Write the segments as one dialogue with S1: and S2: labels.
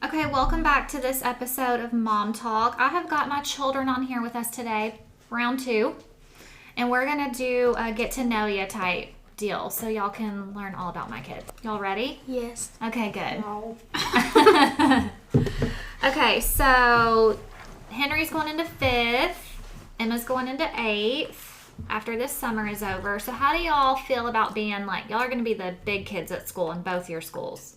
S1: Okay, welcome back to this episode of Mom Talk. I have got my children on here with us today, round 2, and we're going to do a get to know you type deal so y'all can learn all about my kids. Y'all ready?
S2: Yes.
S1: Okay, good.
S2: No.
S1: Okay, so Henry's going into 5th, Emma's going into 8th after this summer is over. So how do y'all feel about being like, y'all are going to be the big kids at school in both your schools?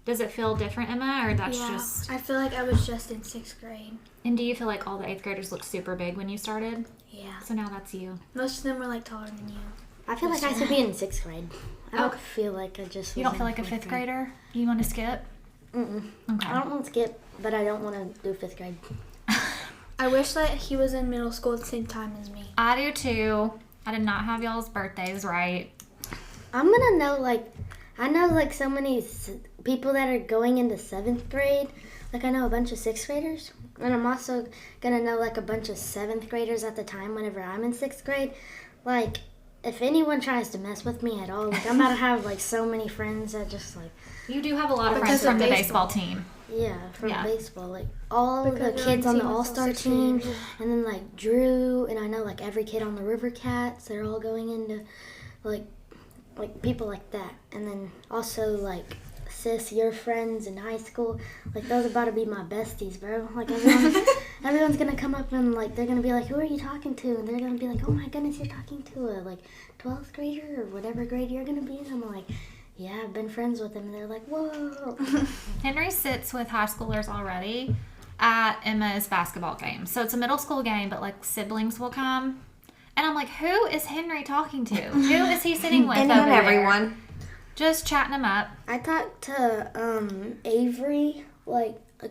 S1: Does it feel different, Emma, or that's just...
S2: I feel like I was just in 6th grade.
S1: And do you feel like all the 8th graders looked super big when you started?
S2: Yeah.
S1: So now that's you.
S2: Most of them were like taller than you.
S3: I feel like I should be in 6th grade. I don't feel like I just was
S1: You don't
S3: in
S1: feel like a 5th grader? You want to skip?
S3: Mm-mm.
S1: Okay.
S3: I don't want to skip, but I don't want to do 5th grade.
S2: I wish that he was in middle school at the same time as me.
S1: I do too. I did not have y'all's birthdays right.
S3: I'm going to know, I know, so many people that are going into 7th grade. Like, I know a bunch of 6th graders. And I'm also going to know, a bunch of 7th graders at the time whenever I'm in 6th grade. If anyone tries to mess with me at all, I'm about to have, so many friends that just,
S1: You do have a lot of
S2: Because
S1: friends from
S2: of
S1: the
S2: baseball.
S1: baseball team.
S3: Yeah, from
S1: Yeah.
S3: baseball. All
S2: Because
S3: the
S2: they're
S3: kids
S2: on
S3: on
S2: the
S3: the
S2: team with
S3: All-Star
S2: all 6
S3: team.
S2: graders.
S3: And then, Drew, and I know, every kid on the River Cats. They're all going into, people like that. And then also, sis, your friends in high school. Those are about to be my besties, bro. Everyone's going to come up and, they're going to be like, who are you talking to? And they're going to be like, oh, my goodness, you're talking to a, 12th grader or whatever grade you're going to be in. I'm like, yeah, I've been friends with him. And they're like, whoa.
S1: Henry sits with high schoolers already at Emma's basketball game. So it's a middle school game, but siblings will come. And I'm like, who is Henry talking to? Who is he sitting with over there?
S4: Everyone.
S1: Just chatting him up.
S3: I talked to Avery,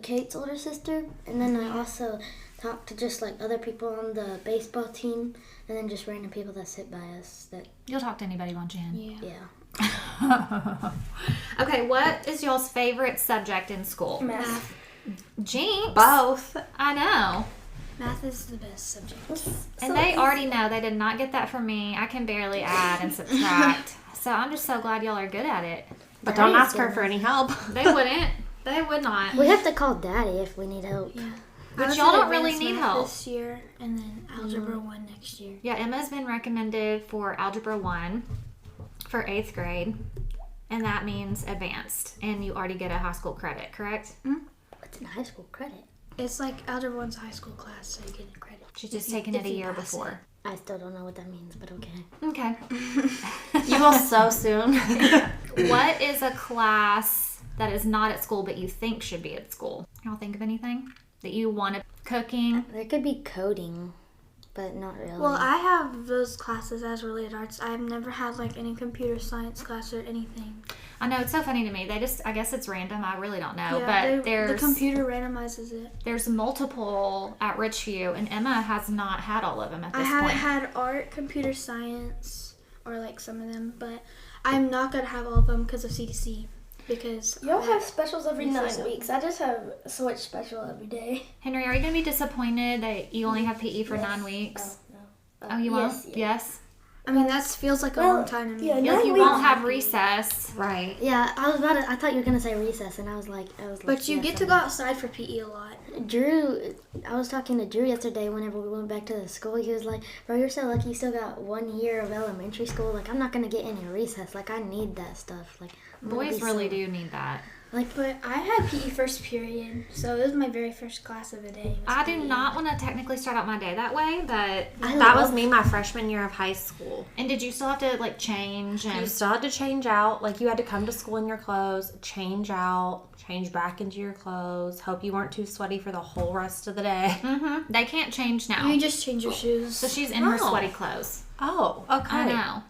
S3: Kate's older sister, and then I also talked to just other people on the baseball team, and then just random people that sit by us.
S1: You'll talk to anybody, won't you, Hen?
S3: Yeah.
S1: Okay, what is y'all's favorite subject in school?
S2: Math.
S1: Jinx.
S4: Both.
S1: I know.
S2: Math is the best subject.
S1: And they already know they did not get that from me. I can barely add and subtract. So I'm just so glad y'all are good at it.
S4: But don't ask her for any help.
S1: They wouldn't. They would not.
S3: We have to call Daddy if we need help.
S2: Yeah.
S1: But
S2: I was
S1: y'all
S2: in
S1: don't really
S2: advanced
S1: need
S2: math
S1: help.
S2: this year, and then Algebra 1 next year.
S1: Yeah, Emma's been recommended for Algebra 1 for 8th grade. And that means advanced. And you already get a high school credit, correct?
S3: What's in high school credit?
S2: It's Algebra 1's a high school class, so you get a credit.
S1: She's just taken it a year
S2: pass
S1: before.
S3: I still don't know what that means, but okay.
S1: Okay.
S4: You will so soon.
S1: What is a class that is not at school but you think should be at school? Y'all think of anything that you want? Cooking?
S3: There could be coding, but not really.
S2: Well, I have those classes as related arts. I've never had any computer science class or anything.
S1: I know, it's so funny to me. I guess it's random. I really don't know.
S2: Yeah,
S1: but there's
S2: the computer randomizes it.
S1: There's multiple at Richview, and Emma has not had all of them at this
S2: I
S1: point.
S2: haven't had art, computer science, or some of them, but I'm not going to have all of them because of CDC. Because
S5: Y'all have specials every 9
S2: so.
S5: weeks. I just have a switch special every day.
S1: Henry, are you going to be disappointed that you only have PE for 9 weeks?
S5: No.
S1: Oh, you won't? Yes?
S2: I mean, that feels like a long time to me.
S5: yeah,
S1: You
S5: 9
S1: won't
S5: weeks.
S1: have recess.
S4: Right.
S3: yeah, I thought you were gonna say recess, and I was like,
S2: But you
S3: yes,
S2: get to
S3: I
S2: go
S3: know.
S2: outside for PE a lot.
S3: Drew, I was talking to Drew yesterday whenever we went back to the school. He was like, bro, you're so lucky you still got 1 year of elementary school. I'm not going to get any recess. I need that stuff. I'm gonna
S1: Boys
S3: be
S1: really
S3: so-
S1: do need that.
S2: But I had PE first period, so it was my very first class of the day.
S1: I do not want to technically start out my day that way, but...
S4: That was me my freshman year of high school.
S1: And did you still have to, change?
S4: You
S1: And
S4: still had to change out. You had to come to school in your clothes, change out, change back into your clothes, hope you weren't too sweaty for the whole rest of the day.
S1: Mm-hmm. They can't change now.
S2: You just change your shoes.
S1: So she's in her
S4: Oh.
S1: sweaty clothes.
S4: Oh, okay.
S1: I know.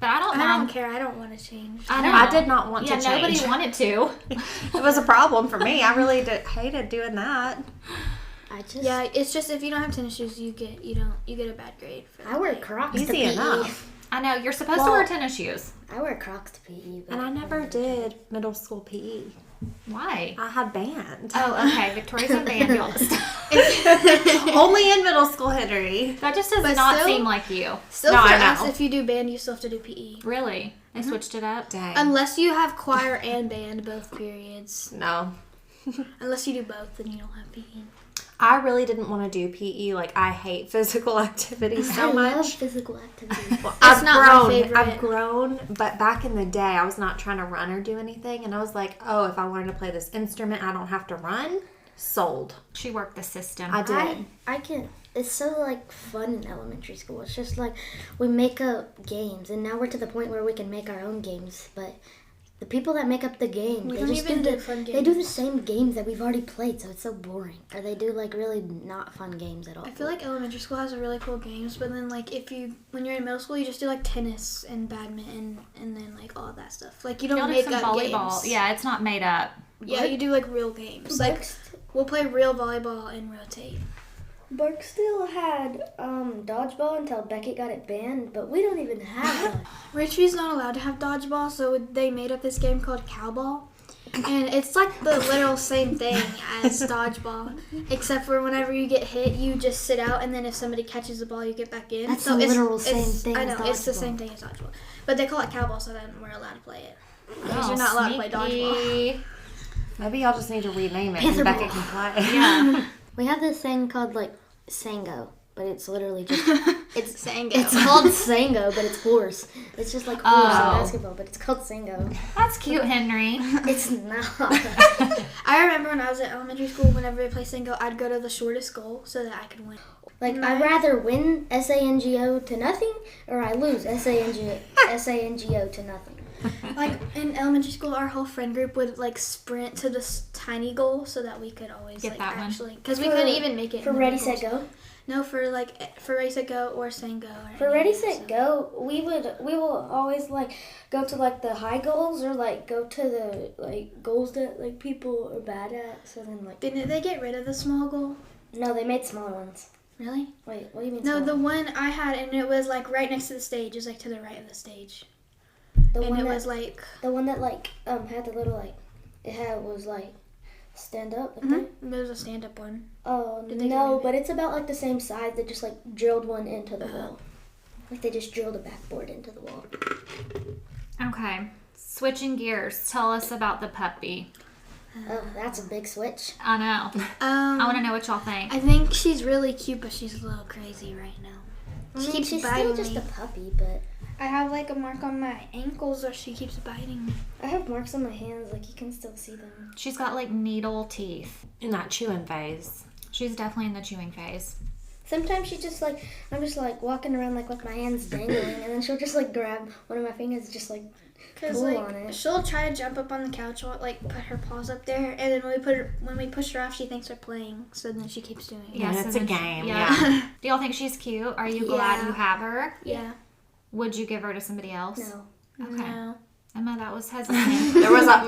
S1: But I don't
S2: I
S1: mind.
S2: don't care. I don't want to change.
S1: I know.
S4: I did not want
S1: Yeah,
S4: to change.
S1: nobody wanted to.
S4: It was a problem for me. I really hated doing that.
S3: I just,
S2: Yeah, it's just if you don't have tennis shoes, you get a bad grade. For
S3: I wear Crocs to
S4: Easy
S3: PE.
S4: enough.
S1: I know. You're supposed to wear tennis shoes.
S3: I wear Crocs to PE. But
S4: And I never did middle school PE.
S1: Why?
S4: I had band.
S1: Oh, okay. Victoria's in band, y'all.
S4: Only in middle school, Henry.
S1: That just does
S2: But
S1: not
S2: still-
S1: seem like you.
S2: Still,
S4: No,
S2: for
S4: I know.
S2: us, if you do band, you still have to do PE.
S1: Really? They switched it up?
S4: Dang.
S2: Unless you have choir and band both periods.
S4: No.
S2: Unless you do both, then you don't have PE.
S4: I really didn't want to do PE. Like, I hate physical activity so
S3: I
S4: much.
S3: love physical activity.
S4: Well,
S2: It's not my favorite.
S4: I've grown, but back in the day, I was not trying to run or do anything. And I was like, oh, if I wanted to play this instrument, I don't have to run. Sold.
S1: She worked the system.
S4: I did.
S3: I can. It's so like fun in elementary school. It's just like we make up games, and now we're to the point where we can make our own games. But the people that make up the game,
S2: We
S3: they
S2: don't
S3: just
S2: even
S3: do
S2: do fun
S3: they do the
S2: games.
S3: same games that we've already played, so it's so boring. Or they do like really not fun games at all.
S2: I feel like elementary school has a really cool games, but then like when you're in middle school, you just do like tennis and badminton and then like all that stuff. Like you don't
S1: Y'all do
S2: make
S1: some
S2: up
S1: volleyball.
S2: games.
S1: Yeah, it's not made up.
S2: Yeah, you do like real games. Like we'll play real volleyball and rotate.
S3: Barksdale had dodgeball until Beckett got it banned, but we don't even have that.
S2: Richie's not allowed to have dodgeball, so they made up this game called cowball. And it's like the literal same thing as dodgeball, except for whenever you get hit, you just sit out, and then if somebody catches the ball, you get back in.
S3: That's
S2: so
S3: the
S2: it's-
S3: literal same
S2: it's-
S3: thing
S2: I
S3: as
S2: know, it's the
S3: dodgeball.
S2: same thing as dodgeball. But they call it cowball, so then we're allowed to play it. Because
S1: Oh,
S2: you're not allowed to play dodgeball.
S1: sneaky.
S4: Maybe y'all just need to rename it
S3: Panther
S4: and Beckett
S3: ball.
S4: can play.
S1: Yeah.
S3: We have this thing called like Sango, but it's literally just it's
S2: Sango.
S3: It's called Sango, but it's horse. It's just like horse
S1: Oh.
S3: in basketball, but it's called Sango.
S1: That's cute, Henry.
S3: It's not.
S2: I remember when I was at elementary school, whenever we played Sango, I'd go to the shortest goal so that I could win.
S3: Like I'd rather win SANGO to nothing, or I lose SANGO to nothing.
S2: Like in elementary school, our whole friend group would like sprint to this tiny goal so that we could always
S1: Get
S2: like
S1: that one.
S2: actually because we
S3: For-
S2: couldn't even make it
S3: For
S2: in the
S3: Ready
S2: big
S3: Set
S2: goals.
S3: Go.
S2: No, for Ready Set Go or Sango. Or
S3: For
S2: any
S3: Ready
S2: of that
S3: Set
S2: stuff.
S3: Go, we will always like go to like the high goals or like go to the like goals that like people are bad at. So then like
S2: Didn't they get rid of the small goal?
S3: no, they made smaller ones.
S2: Really?
S3: Wait, what do you mean?
S2: No,
S3: smaller?
S2: the one I had, and it was like right next to the stage. It was like to the right of the stage,
S3: the
S2: and
S3: one
S2: it
S3: that,
S2: was like
S3: the one that like had the little like it had was like stand up. Like that.
S2: it was a stand-up one.
S3: Oh
S2: Did they get rid
S3: no,
S2: of it?
S3: but it's about like the same size. They just like drilled one into the wall. Like they just drilled a backboard into the wall.
S1: Okay. Switching gears. Tell us about the puppy.
S3: Oh, that's a big switch.
S1: I know. I want to know what y'all think.
S2: I think she's really cute, but she's a little crazy right now.
S3: I
S2: She
S3: mean,
S2: keeps
S3: she's
S2: biting
S3: still just
S2: me.
S3: a puppy, but
S2: I have like a mark on my ankles, or she keeps biting me.
S3: I have marks on my hands. Like you can still see them.
S1: She's got like needle teeth.
S4: In that chewing phase.
S1: She's definitely in the chewing phase.
S3: Sometimes she just like I'm just like walking around like with my hands dangling, and then she'll just like grab one of my fingers, and just like
S2: Cause
S3: pull
S2: like
S3: on it.
S2: she'll try to jump up on the couch, or like put her paws up there, and then when we push her off, she thinks we're playing. So then she keeps doing it.
S1: Yes,
S4: it's
S1: and
S4: a
S1: then she-
S4: game,
S1: Yeah. Do y'all think she's cute? Are you glad
S2: Yeah.
S1: you have her?
S2: Yeah.
S1: Would you give her to somebody else?
S3: No.
S1: Okay.
S2: No.
S1: Emma, that was hesitant.
S4: There was a.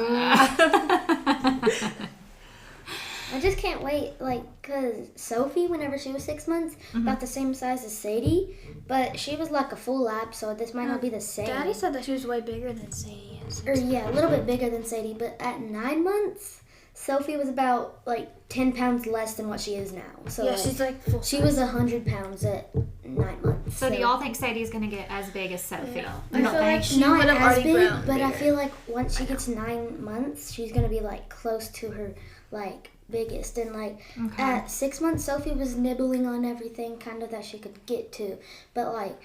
S3: I just can't wait, like, cause Sophie, whenever she was 6 months, about the same size as Sadie, but she was like a full lap, so this might not be the same.
S2: Daddy said that she was way bigger than Sadie is.
S3: Or yeah, a little bit bigger than Sadie, but at 9 months, Sophie was about like 10 pounds less than what she is now. So
S2: Yeah,
S3: like,
S2: she's like full
S3: she
S2: size.
S3: was 100 pounds at 9 months.
S1: So do y'all think Sadie's gonna get as big as Sophie?
S2: No.
S1: You
S2: I
S1: don't
S2: feel like
S1: think?
S2: she
S3: not
S2: would have
S3: as
S2: already
S3: big,
S2: grown.
S3: but I
S2: bigger.
S3: feel like once she gets 9 months, she's gonna be like close to her like biggest. And like
S1: Okay.
S3: at 6 months, Sophie was nibbling on everything kind of that she could get to, but like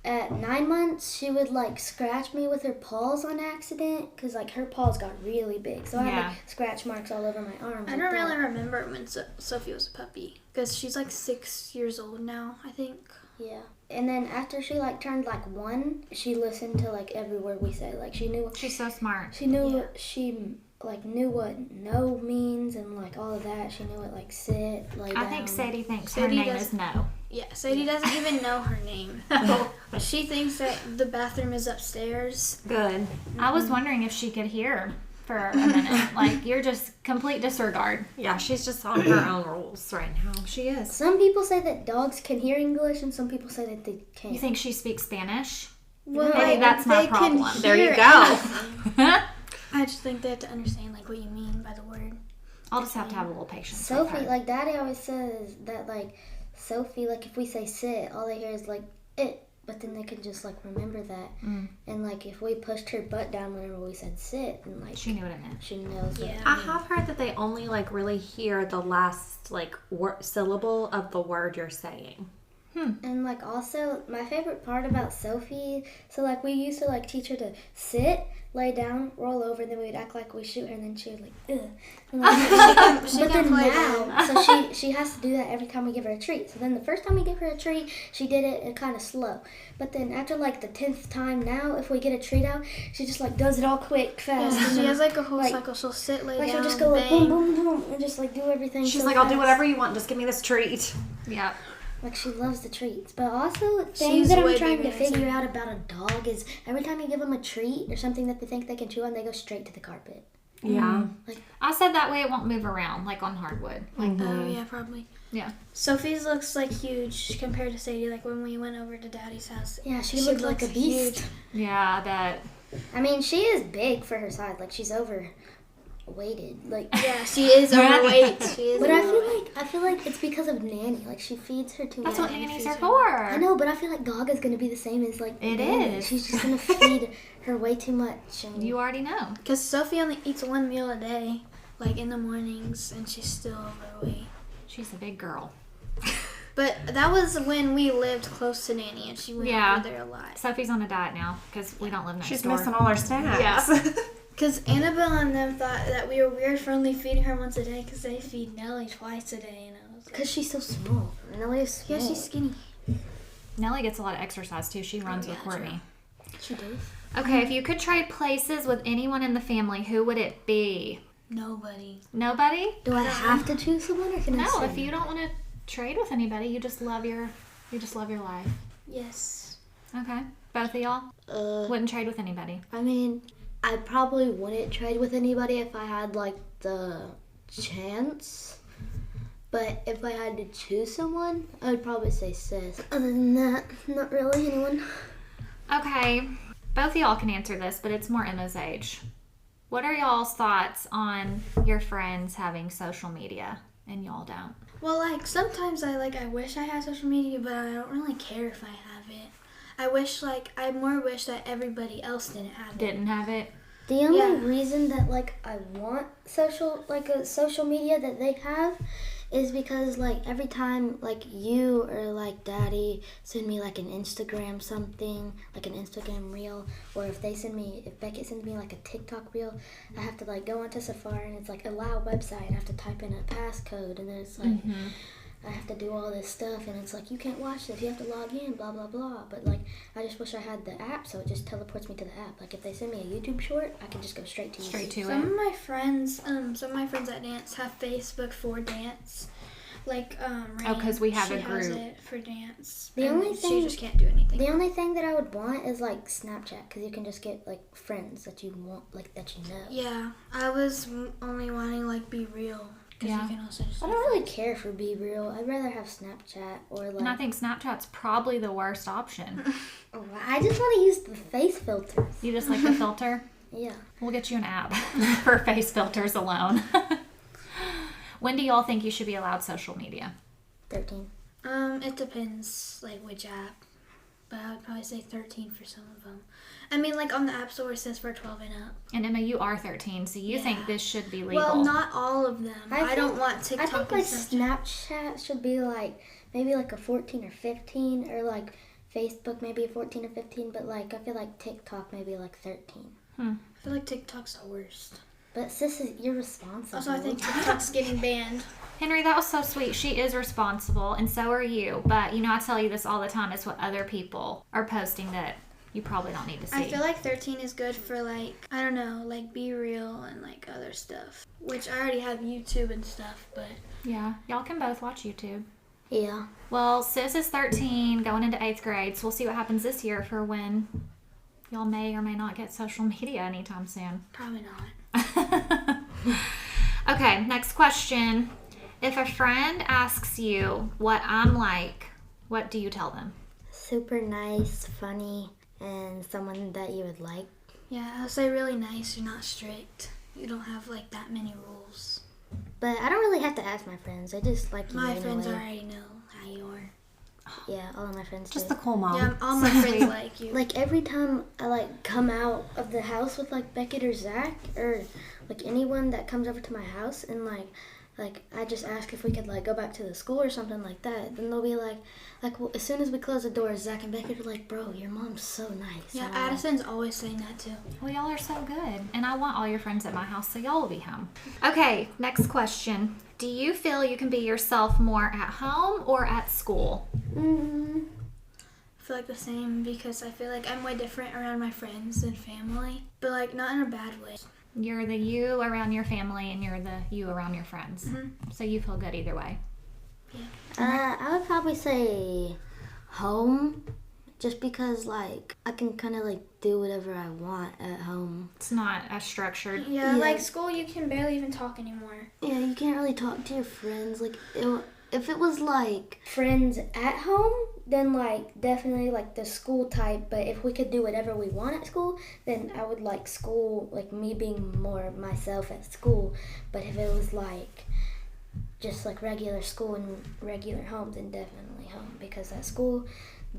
S3: at 9 months, she would like scratch me with her paws on accident because like her paws got really big, so I had
S1: Yeah.
S3: like scratch marks all over my arms.
S2: I
S3: like
S2: don't
S3: that.
S2: really remember when Sophie was a puppy, because she's like 6 years old now, I think.
S3: Yeah. And then after she like turned like 1, she listened to like every word we said. Like she knew
S1: She's so smart.
S3: she knew she like knew what no means and like all of that. She knew what like sit, lay down.
S1: I think Sadie thinks
S2: Sadie
S1: her name
S2: does-
S1: is No.
S2: Yeah, Sadie doesn't even know her name. She thinks that the bathroom is upstairs.
S1: Good. I was wondering if she could hear for a minute. Like, you're just complete disregard.
S4: Yeah, she's just on her own rules right now. She is.
S3: Some people say that dogs can hear English and some people say that they can't.
S1: You think she speaks Spanish?
S2: Well,
S1: Maybe that's my
S2: they can
S1: problem.
S4: There you
S2: hear
S4: go.
S2: anything. I just think they have to understand like what you mean by the word.
S1: I'll just have to have a little patience.
S3: Sophie,
S1: with her.
S3: like Daddy always says that like Sophie, like if we say sit, all they hear is like it. but then they can just like remember that. And like if we pushed her butt down whenever we said sit, and like
S1: She knew what it meant.
S3: she knows.
S2: Yeah.
S4: I have heard that they only like really hear the last like syllable of the word you're saying.
S3: And like also my favorite part about Sophie, so like we used to like teach her to sit, lay down, roll over, and then we'd act like we shoot her, and then she would like ugh. And, like, but then now, so she has to do that every time we give her a treat. So then the first time we give her a treat, she did it kind of slow. But then after like the 10th time now, if we get a treat out, she just like does it all quick, fast.
S2: Yeah,
S3: and
S2: she
S3: then,
S2: has like a whole
S3: like-
S2: cycle. She'll sit, lay
S3: like
S2: down,
S3: she'll just go like
S2: bang.
S3: boom, boom, boom, and just like do everything.
S4: She's
S3: so
S4: like, I'll do
S3: fast.
S4: whatever you want. Just give me this treat.
S1: Yep.
S3: Like she loves the treats. But also things
S2: She's
S3: that I'm
S2: way
S3: trying to
S2: bigger than
S3: figure
S2: Sam.
S3: out about a dog is every time you give them a treat or something that they think they can chew on, they go straight to the carpet.
S4: Yeah.
S1: I said that way it won't move around like on hardwood. Like,
S2: Oh yeah, probably.
S1: yeah.
S2: Sophie's looks like huge compared to Sadie. Like when we went over to Daddy's house.
S3: Yeah, she looks like a
S2: looks
S3: beast.
S2: huge.
S1: Yeah, I bet.
S3: I mean, she is big for her size. Like she's overweighted. Like
S2: Yeah, she is overweight. She is.
S3: but I
S2: overweight.
S3: feel like it's because of Nanny. Like she feeds her too
S1: That's
S3: much.
S1: what nannies are
S3: I
S1: for.
S3: know, but I feel like Gaga's gonna be the same as like
S1: It
S3: Nanny.
S1: is.
S3: She's just gonna feed her way too much. And
S1: You already know.
S2: Because Sophie only eats one meal a day, like in the mornings, and she's still overweight.
S1: She's a big girl.
S2: But that was when we lived close to Nanny, and she went
S1: Yeah.
S2: over there a lot.
S1: Sophie's on a diet now because we don't live next
S4: She's
S1: door.
S4: missing all her snacks.
S1: Yeah.
S2: Because Annabelle and them thought that we were weird for only feeding her once a day, because they feed Nellie twice a day, and I was like,
S3: because she's so small. Nelly is small.
S2: yeah, she's skinny.
S1: Nellie gets a lot of exercise too. She runs with Courtney.
S3: She does.
S1: Okay, if you could trade places with anyone in the family, who would it be?
S2: Nobody.
S1: Nobody?
S3: Do I have to choose someone, or can I?
S1: No,
S3: say
S1: if you don't want to trade with anybody, you just love your life.
S2: Yes.
S1: Okay. Both of y'all? Wouldn't trade with anybody.
S3: I mean, I probably wouldn't trade with anybody if I had like the chance. But if I had to choose someone, I would probably say sis. Other than that, not really anyone.
S1: Okay. Both of y'all can answer this, but it's more Emma's age. What are y'all's thoughts on your friends having social media and y'all don't?
S2: Well, like sometimes I wish I had social media, but I don't really care if I have it. I more wish that everybody else didn't have it.
S1: Didn't have it?
S3: The only
S2: Yeah.
S3: reason that like I want a social media that they have is because like every time like you or like Daddy send me like an Instagram something, like an Instagram reel, or if Beckett sends me like a TikTok reel, I have to like go onto Safari and it's like allow website. I have to type in a passcode and then it's like I have to do all this stuff and it's like you can't watch this, you have to log in, blah blah blah. But like I just wish I had the app so it just teleports me to the app. Like if they send me a YouTube short, I can just go straight to YouTube.
S2: Some of my friends that dance have Facebook for dance. Like Rain,
S1: 'cause we have
S2: she
S1: a
S2: has
S1: group.
S2: it for dance.
S3: The
S2: and
S3: only
S2: she
S3: thing-
S2: just can't do anything.
S3: The only thing that I would want is like Snapchat because you can just get like friends that you want, like that you know.
S2: Yeah, I was only wanting like Be Real. 'Cause
S1: Yeah.
S2: you can also just
S3: I don't really care for Be Real. I'd rather have Snapchat or
S1: And I
S3: like.
S1: think Snapchat's probably the worst option.
S3: Oh, I just want to use the face filters.
S1: You just like the filter?
S3: Yeah.
S1: We'll get you an app for face filters alone. When do y'all think you should be allowed social media?
S3: 13.
S2: It depends like which app, but I would probably say 13 for some of them. I mean, like on the App Store it says for 12 and up.
S1: And Emma, you are 13, so you think this should be legal.
S2: Well, not all of them. I don't
S3: think-
S2: want
S3: I
S2: TikTok
S3: think
S2: and
S3: like
S2: stuff.
S3: Snapchat should be like maybe like a 14 or 15, or like Facebook maybe a 14 or 15, but like I feel like TikTok maybe like 13.
S2: I feel like TikTok's the worst.
S3: But sis, you're responsible.
S2: Also, I think TikTok's getting banned.
S1: Henry, that was so sweet. She is responsible, and so are you. But, you know, I tell you this all the time. It's what other people are posting that you probably don't need to see.
S2: I feel like 13 is good for like, I don't know, like Be Real and like other stuff. Which I already have YouTube and stuff, but
S1: Yeah, y'all can both watch YouTube.
S3: Yeah.
S1: Well, sis is 13, going into 8th grade, so we'll see what happens this year for when y'all may or may not get social media anytime soon.
S2: probably not.
S1: Okay, next question. If a friend asks you what I'm like, what do you tell them?
S3: Super nice, funny, and someone that you would like.
S2: Yeah, I'll say really nice. You're not strict. You don't have like that many rules.
S3: But I don't really have to ask my friends. I just like you
S2: My
S3: anyway.
S2: friends already know how you are.
S3: Yeah, all of my friends
S4: Just
S3: do.
S4: the cool mom.
S2: Yeah, all my friends like you.
S3: Like every time I like come out of the house with like Beckett or Zach or like anyone that comes over to my house and like I just ask if we could like go back to the school or something like that. Then they'll be like well, as soon as we close the door, Zach and Beckett are like, bro, your mom's so nice.
S2: Yeah,
S3: And I'm like,
S2: Addison's always saying that too.
S1: Well, y'all are so good. And I want all your friends at my house, so y'all will be home. Okay, next question. Do you feel you can be yourself more at home or at school?
S2: I feel like the same because I feel like I'm way different around my friends and family, but like not in a bad way.
S1: You're the you around your family and you're the you around your friends. So you feel good either way.
S3: I would probably say home, just because like I can kind of like do whatever I want at home.
S1: It's not as structured.
S2: Yeah,
S3: Yeah.
S2: like school you can barely even talk anymore.
S3: Yeah, you can't really talk to your friends. Like if it was like
S5: Friends at home, then like definitely like the school type. But if we could do whatever we want at school, then I would like school, like me being more myself at school. But if it was like just like regular school and regular home, then definitely home, because at school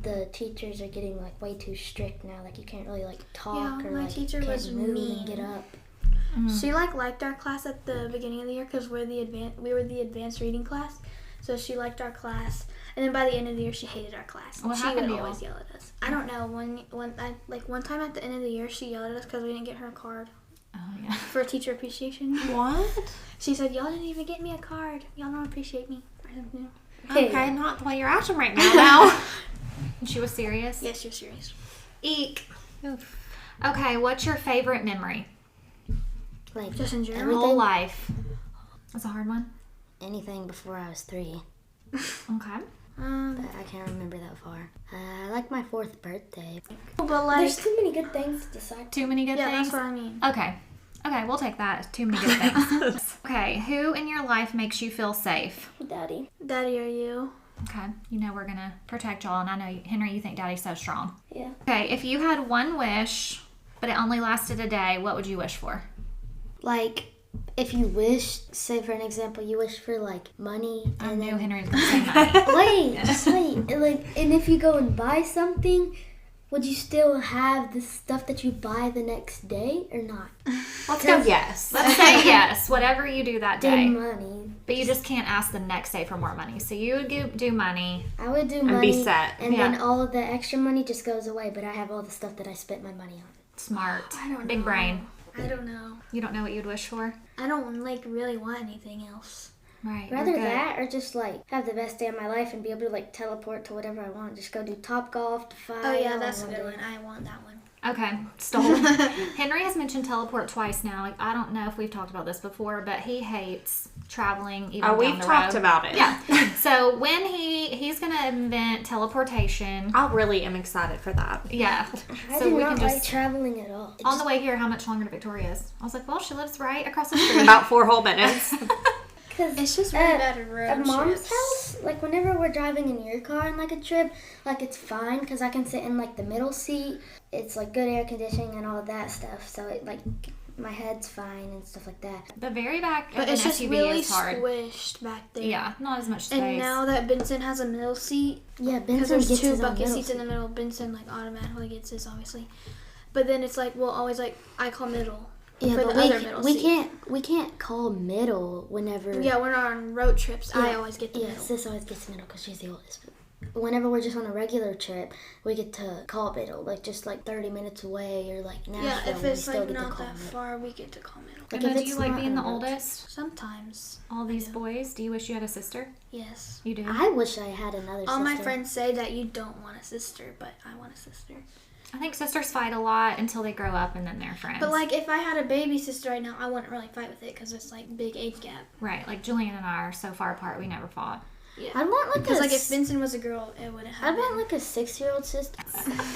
S5: the teachers are getting like way too strict now. Like you can't really like talk
S2: Yeah,
S5: or
S2: my
S5: like
S2: teacher
S5: can't
S2: was
S5: move
S2: mean.
S5: and get up.
S2: She liked our class at the beginning of the year because we were the advanced reading class. So she liked our class, and then by the end of the year she hated our class.
S1: What
S2: she
S1: happened
S2: would
S1: to y'all?
S2: always yell at us. I don't know. One time at the end of the year she yelled at us because we didn't get her a card
S1: Oh, yeah.
S2: for teacher appreciation.
S4: What?
S2: She said, "Y'all didn't even get me a card. Y'all don't appreciate me." I don't know.
S4: Okay, not the way you're acting right now.
S1: And she was serious?
S2: Yes, you're serious.
S1: Eek. Okay, what's your favorite memory?
S3: like
S2: Just in general.
S3: Everything-
S1: Whole life. That's a hard one.
S3: anything before I was 3,
S1: Okay.
S3: but I can't remember that far. I like my 4th birthday.
S2: But like,
S5: There's too many good things to decide.
S1: Too many good
S2: yeah,
S1: things?
S2: that's what I mean.
S1: Okay. Okay, we'll take that. Too many good things. Okay, who in your life makes you feel safe?
S5: Daddy.
S2: Daddy, are you?
S1: Okay, you know we're gonna protect y'all, and I know, Henry, you think Daddy's so strong.
S5: Yeah.
S1: Okay, if you had one wish, but it only lasted a day, what would you wish for?
S3: Like if you wish, say for an example, you wish for like money,
S1: I
S3: and
S1: knew
S3: then
S1: Henry was gonna say money.
S3: wait, just wait. And, like, and if you go and buy something, would you still have the stuff that you buy the next day or not?
S4: Let's go yes.
S1: Let's say yes, whatever you do that
S3: Do
S1: day.
S3: money.
S1: But you just can't ask the next day for more money. So you would do money.
S3: I would do
S4: And
S3: money,
S4: be set.
S3: and
S1: Yeah.
S3: then all of the extra money just goes away. But I have all the stuff that I spent my money on.
S1: Smart.
S2: I don't
S1: Big
S2: know.
S1: brain.
S2: I don't know.
S1: You don't know what you'd wish for?
S2: I don't like really want anything else.
S1: Right. you're
S3: Rather
S1: good.
S3: that, or just like have the best day of my life and be able to like teleport to whatever I want. Just go do Top Golf, Defy.
S2: Oh yeah,
S3: all
S2: that's a
S3: in
S2: good
S3: day.
S2: one. I want that one.
S1: Okay, stolen. Henry has mentioned teleport twice now. Like, I don't know if we've talked about this before, but he hates traveling even
S4: Oh,
S1: down
S4: we've
S1: the
S4: talked
S1: road.
S4: about it.
S1: Yeah. So when he's gonna invent teleportation.
S4: I really am excited for that.
S1: Yeah.
S3: I
S1: So
S3: do
S1: we
S3: not
S1: can
S3: like
S1: just
S3: traveling at all.
S1: on the way here. How much longer to Victoria is? I was like, well, she lives right across the street.
S4: About 4 whole minutes.
S3: Because
S2: It's just really bad at road
S3: at mom's
S2: trips.
S3: house, like whenever we're driving in your car on like a trip, like it's fine because I can sit in like the middle seat. It's like good air conditioning and all of that stuff. So it like my head's fine and stuff like that.
S1: The very back
S2: But
S1: of an
S2: it's just
S1: SUV
S2: really
S1: is hard.
S2: squished back there.
S1: Yeah, not as much space.
S2: And now that Benson has a middle seat,
S3: Yeah,
S2: because
S3: Benson
S2: there's
S3: gets
S2: 2
S3: his own
S2: bucket
S3: middle
S2: seats in
S3: seat.
S2: the middle, Benson like automatically gets his, obviously. But then it's like we'll always like I call middle.
S3: Yeah,
S2: for
S3: but
S2: the other middle
S3: we
S2: seat.
S3: we can't call middle whenever.
S2: Yeah, when we're on road trips, I
S3: Yeah.
S2: always get the
S3: Yeah,
S2: middle.
S3: sis always gets middle because she's the oldest. But whenever we're just on a regular trip, we get to call middle, like just like 30 minutes away or like Nashville.
S2: Yeah, if
S3: and we
S2: it's
S3: still
S2: like
S3: get to
S2: not
S3: call
S2: that
S3: middle.
S2: far, we get to call middle.
S3: Like
S1: Emma,
S3: if
S1: do
S3: it's
S1: you like
S3: not
S1: being the
S3: on road
S1: oldest?
S2: Sometimes.
S1: All these boys. Do you wish you had a sister?
S2: Yes.
S1: You do.
S3: I wish I had another
S2: All my
S3: sister.
S2: friends say that you don't want a sister, but I want a sister.
S1: I think sisters fight a lot until they grow up and then they're friends.
S2: But like if I had a baby sister right now, I wouldn't really fight with it because it's like big age gap.
S1: right, like Julian and I are so far apart, we never fought.
S2: Yeah.
S3: I'd want like
S2: Because
S3: a
S2: like if Vincent was a girl, it wouldn't
S3: I'd
S2: happen.
S3: want like a 6-year-old sister.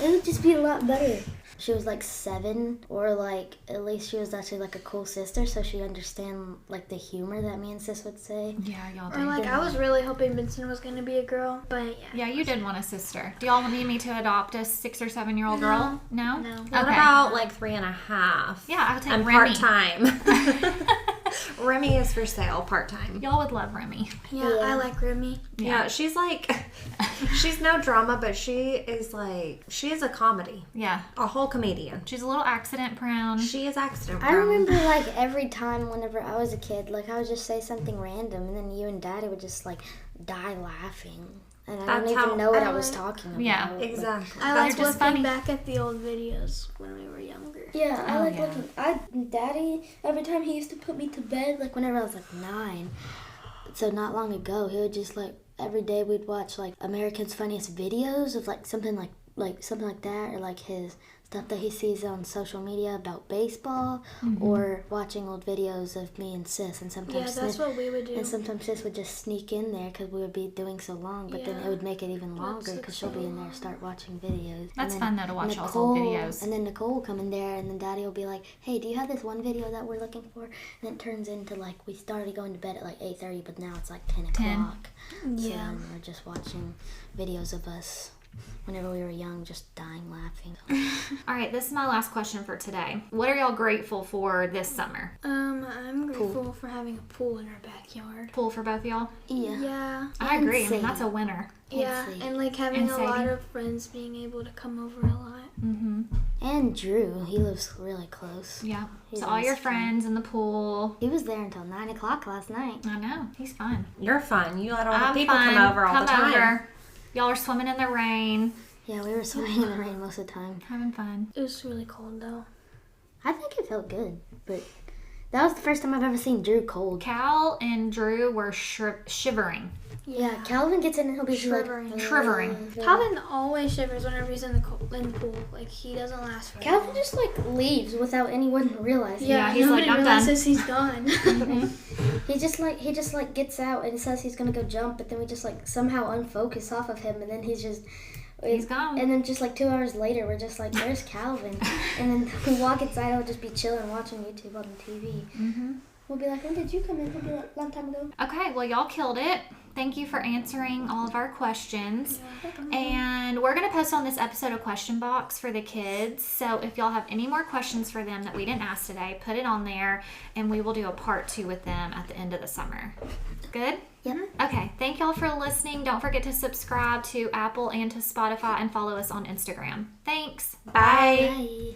S3: It would just be a lot better. She was like 7, or like at least she was actually like a cool sister, so she understand like the humor that me and sis would say.
S1: Yeah, y'all do.
S2: Or like I was really hoping Vincent was gonna be a girl, but yeah.
S1: Yeah, you did want a sister. Do y'all need me to adopt a 6 or 7-year-old girl? No?
S2: No.
S4: What
S1: Okay.
S4: about like 3.5?
S1: Yeah, I would take
S4: I'm
S1: Remy.
S4: part-time. Remy is for sale part-time.
S1: Y'all would love Remy.
S2: Yeah, I like Remy.
S4: Yeah, she's like, she's no drama, but she is a comedy.
S1: Yeah.
S4: A whole comedian.
S1: She's a little accident prone.
S4: She is accident
S3: I
S4: prone.
S3: remember like every time whenever I was a kid, like I would just say something random and then you and Daddy would just like die laughing. And I
S4: That's
S3: don't
S4: how-
S3: even know what
S2: I
S3: I was
S2: like-
S3: talking about.
S1: Yeah.
S3: but-
S4: Exactly.
S2: I
S1: They're
S2: like
S1: just
S2: looking
S1: funny.
S2: back at the old videos when we were younger.
S5: Yeah, I
S1: Oh,
S5: like
S1: yeah.
S5: looking. Daddy, every time he used to put me to bed,
S3: Like whenever I was like 9, so not long ago, he would just like every day we'd watch like American's Funniest Videos of like something like something like that, or like his stuff that he sees on social media about baseball, or watching old videos of me and Sis, and
S2: Yeah,
S3: sometimes
S2: that's what we would do.
S3: and sometimes Sis would just sneak in there because we would be doing so long, but then it
S2: Yeah.
S3: would make it even longer
S2: That's
S3: because she'll be in there start watching videos.
S1: That's
S3: And then
S1: fun though to watch y'all's old videos.
S3: And then Nicole will come in there, and then Daddy will be like, "Hey, do you have this one video that we're looking for?" And it turns into like we started going to bed at like 8:30, but now it's like 10 o'clock. So
S2: Yeah.
S3: then we're just watching videos of us whenever we were young, just dying laughing.
S1: All right, this is my last question for today. What are y'all grateful for this summer?
S2: I'm grateful for having a pool in our backyard.
S1: Pool for both of y'all?
S3: Yeah.
S2: Yeah.
S1: I
S3: And
S1: agree. I mean,
S3: Sadie.
S1: that's a winner.
S2: Yeah,
S3: Sadie.
S2: and like having
S1: And
S2: a lot
S1: Sadie.
S2: of friends being able to come over a lot.
S1: Mm-hmm.
S3: And Drew, he lives really close.
S1: Yeah.
S3: He's
S1: So all your
S3: always fun.
S1: friends in the pool.
S3: He was there until 9 o'clock last night.
S1: I know. He's fun.
S4: You're fun. You let all the
S1: I'm
S4: people
S1: fun.
S4: come over all the time.
S1: over. Y'all are swimming in the rain.
S3: Yeah, we were swimming in the rain most of the time.
S1: Having fun.
S2: It was really cold though.
S3: I think it felt good, but that was the first time I've ever seen Drew cold.
S1: Cal and Drew were shivering.
S3: Yeah, Calvin gets in and he'll be
S2: Shivering.
S3: like,
S1: Shivering.
S2: Calvin always shivers whenever he's in the pool. Like he doesn't last forever.
S5: Calvin just like leaves without anyone realizing.
S1: Yeah, he's
S2: nobody
S1: like, I'm
S2: realizes he's gone.
S5: He just like gets out and says he's gonna go jump, but then we just like somehow unfocus off of him, and then he's
S1: gone.
S5: And then just like 2 hours later, we're just like, "Where's Calvin?" And then we walk inside. He'll just be chilling, watching YouTube on the TV.
S1: Mm-hmm.
S5: We'll be like, "When did you come in?" He'll be like, "Long time ago."
S1: Okay, well, y'all killed it. Thank you for answering all of our questions. And we're going to post on this episode a question box for the kids. So if y'all have any more questions for them that we didn't ask today, put it on there and we will do a part 2 with them at the end of the summer. Good?
S3: Yep.
S1: Okay, thank y'all for listening. Don't forget to subscribe to Apple and to Spotify and follow us on Instagram. Thanks. Bye.
S3: Bye.